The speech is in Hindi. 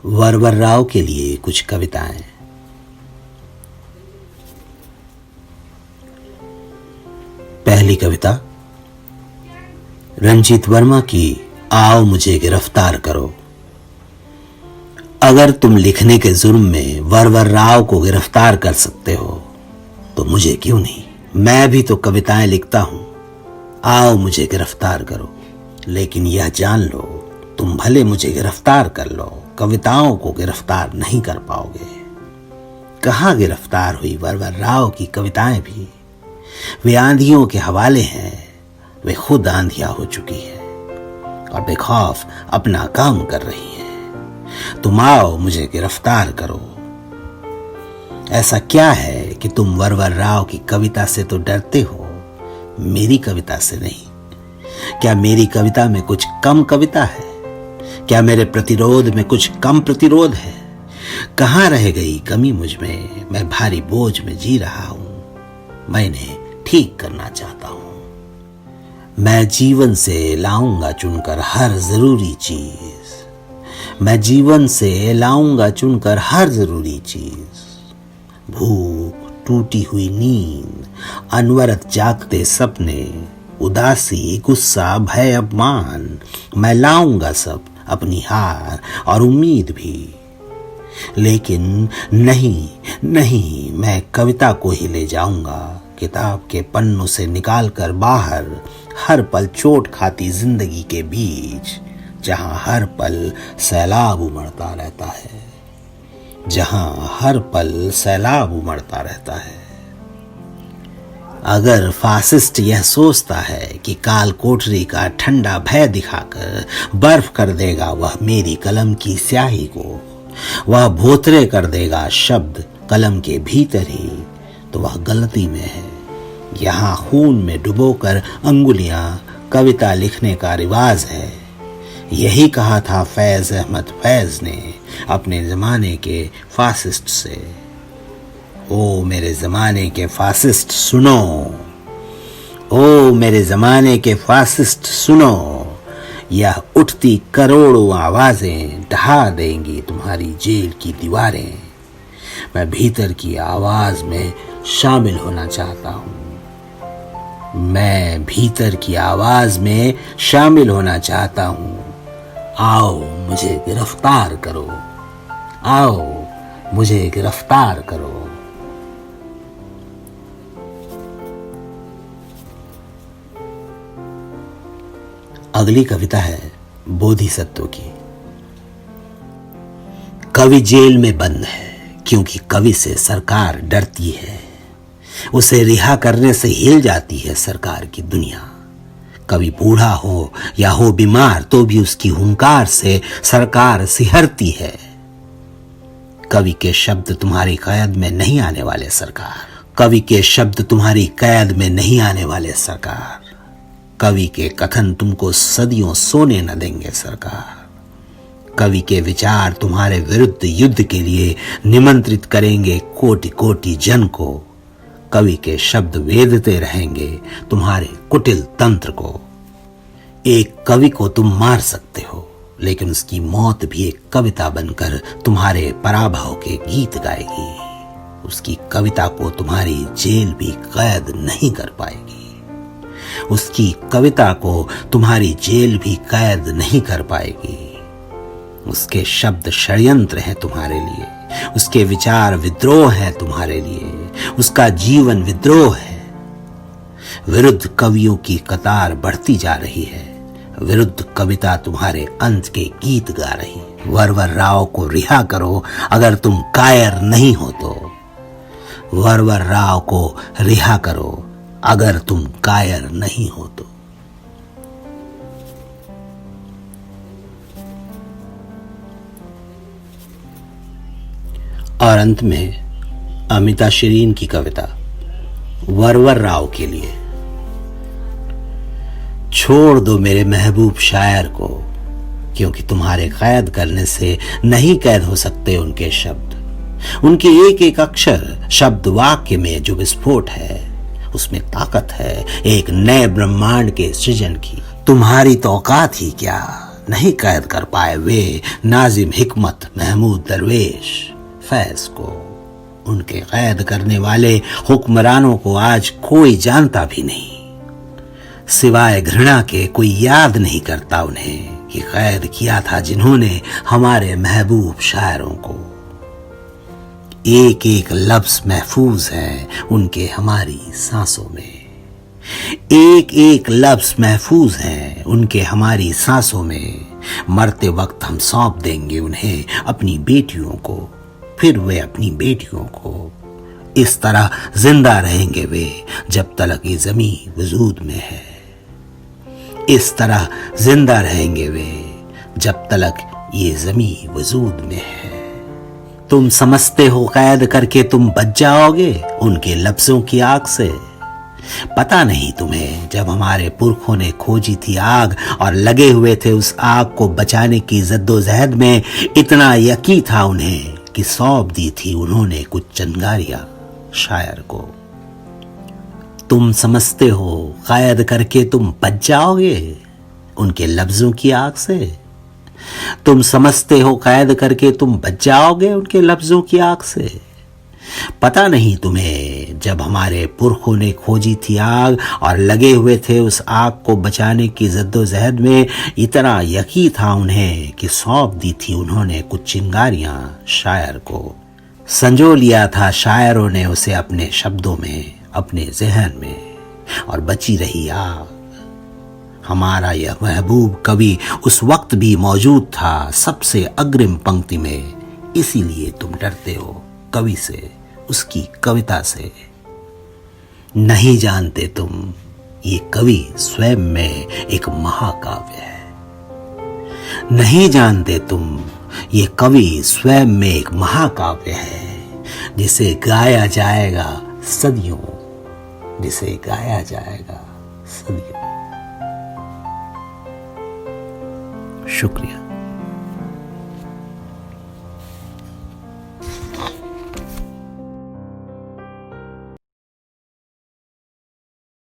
वरवर राव के लिए कुछ कविताएं। पहली कविता रंजीत वर्मा की आओ मुझे गिरफ्तार करो। अगर तुम लिखने के जुर्म में वरवर राव को गिरफ्तार कर सकते हो तो मुझे क्यों नहीं। मैं भी तो कविताएं लिखता हूं। आओ मुझे गिरफ्तार करो, लेकिन यह जान लो तुम भले मुझे गिरफ्तार कर लो, कविताओं को गिरफ्तार नहीं कर पाओगे। कहां गिरफ्तार हुई वरवर राव की कविताएं भी। वे आंधियों के हवाले हैं, वे खुद आंधियां हो चुकी है और बेखौफ अपना काम कर रही हैं। तुम आओ मुझे गिरफ्तार करो। ऐसा क्या है कि तुम वरवर राव की कविता से तो डरते हो, मेरी कविता से नहीं। क्या मेरी कविता में कुछ कम कविता है? क्या मेरे प्रतिरोध में कुछ कम प्रतिरोध है? कहां रह गई कमी मुझ में? मैं भारी बोझ में जी रहा हूं, मैं इन्हें ठीक करना चाहता हूं। मैं जीवन से लाऊंगा चुनकर हर जरूरी चीज। मैं जीवन से लाऊंगा चुनकर हर जरूरी चीज। भूख, टूटी हुई नींद, अनवरत जागते सपने, उदासी, गुस्सा, भय, अपमान, मैं लाऊंगा सब, अपनी हार और उम्मीद भी। लेकिन नहीं नहीं, मैं कविता को ही ले जाऊंगा किताब के पन्नों से निकालकर बाहर, हर पल चोट खाती जिंदगी के बीच, जहां हर पल सैलाब उमड़ता रहता है, जहां हर पल सैलाब उमड़ता रहता है। अगर फासिस्ट यह सोचता है कि काल कोठरी का ठंडा भय दिखाकर बर्फ कर देगा वह मेरी कलम की स्याही को, वह भोतरे कर देगा शब्द कलम के भीतर ही, तो वह गलती में है। यहाँ खून में डुबोकर अंगुलियां कविता लिखने का रिवाज है। यही कहा था फैज अहमद फैज ने अपने जमाने के फासिस्ट से। ओ मेरे जमाने के फासिस्ट सुनो, ओ मेरे जमाने के फासिस्ट सुनो, यह उठती करोड़ों आवाजें ढहा देंगी तुम्हारी जेल की दीवारें। मैं भीतर की आवाज में शामिल होना चाहता हूं। मैं भीतर की आवाज में शामिल होना चाहता हूं। आओ मुझे गिरफ्तार करो, आओ मुझे गिरफ्तार करो। अगली कविता है बोधिसत्व की। कवि जेल में बंद है क्योंकि कवि से सरकार डरती है। उसे रिहा करने से हिल जाती है सरकार की दुनिया। कवि बूढ़ा हो या हो बीमार तो भी उसकी हुंकार से सरकार सिहरती है। कवि के शब्द तुम्हारी कैद में नहीं आने वाले सरकार। कवि के शब्द तुम्हारी कैद में नहीं आने वाले सरकार। कवि के कथन तुमको सदियों सोने न देंगे सरकार। कवि के विचार तुम्हारे विरुद्ध युद्ध के लिए निमंत्रित करेंगे कोटि कोटि जन को। कवि के शब्द वेदते रहेंगे तुम्हारे कुटिल तंत्र को। एक कवि को तुम मार सकते हो, लेकिन उसकी मौत भी एक कविता बनकर तुम्हारे पराभव के गीत गाएगी। उसकी कविता को तुम्हारी जेल भी कैद नहीं कर पाएगी। उसकी कविता को तुम्हारी जेल भी कैद नहीं कर पाएगी। उसके शब्द षड्यंत्र हैं तुम्हारे लिए, उसके विचार विद्रोह हैं तुम्हारे लिए, उसका जीवन विद्रोह है। विरुद्ध कवियों की कतार बढ़ती जा रही है। विरुद्ध कविता तुम्हारे अंत के गीत गा रही है। वरवर राव को रिहा करो अगर तुम कायर नहीं हो तो। वरवर राव को रिहा करो अगर तुम कायर नहीं हो तो। और अंत में अमिता शिरीन की कविता वरवर राव के लिए। छोड़ दो मेरे महबूब शायर को, क्योंकि तुम्हारे कैद करने से नहीं कैद हो सकते उनके शब्द। उनके एक एक अक्षर शब्द वाक्य में जो विस्फोट है, उसमें ताकत है एक नए ब्रह्मांड के सृजन की। तुम्हारी तो औकात ही क्या नहीं कैद कर पाए वे नाजिम हिकमत महमूद दरवेश फैज को। उनके कैद करने वाले हुक्मरानों को आज कोई जानता भी नहीं, सिवाय घृणा के कोई याद नहीं करता उन्हें कि कैद किया था जिन्होंने हमारे महबूब शायरों को। एक एक लफ्ज महफूज है उनके हमारी सांसों में, एक एक लफ्ज महफूज है उनके हमारी सांसों में। मरते वक्त हम सौंप देंगे उन्हें अपनी बेटियों को, फिर वे अपनी बेटियों को। इस तरह जिंदा रहेंगे वे जब तक ये जमी वजूद में है, इस तरह जिंदा रहेंगे वे जब तक ये जमी वजूद में है। तुम समझते हो कैद करके तुम बच जाओगे उनके लफ्जों की आग से? पता नहीं तुम्हें जब हमारे पुरखों ने खोजी थी आग और लगे हुए थे उस आग को बचाने की जद्दोजहद में, इतना यकीन था उन्हें कि सौंप दी थी उन्होंने कुछ चिंगारियां शायर को। तुम समझते हो कैद करके तुम बच जाओगे उनके लफ्जों की आग से? तुम समझते हो कैद करके तुम बच जाओगे उनके लफ्जों की आग से? पता नहीं तुम्हें जब हमारे पुरखों ने खोजी थी आग और लगे हुए थे उस आग को बचाने की जद्दोजहद में, इतना यकीन था उन्हें कि सौंप दी थी उन्होंने कुछ चिंगारियां शायर को। संजो लिया था शायरों ने उसे अपने शब्दों में, अपने जहन में, और बची रही आग। हमारा यह महबूब कवि उस वक्त भी मौजूद था सबसे अग्रिम पंक्ति में, इसीलिए तुम डरते हो कवि से, उसकी कविता से। नहीं जानते तुम ये कवि स्वयं में एक महाकाव्य है। नहीं जानते तुम ये कवि स्वयं में एक महाकाव्य है, जिसे गाया जाएगा सदियों, जिसे गाया जाएगा सदियों। शुक्रिया।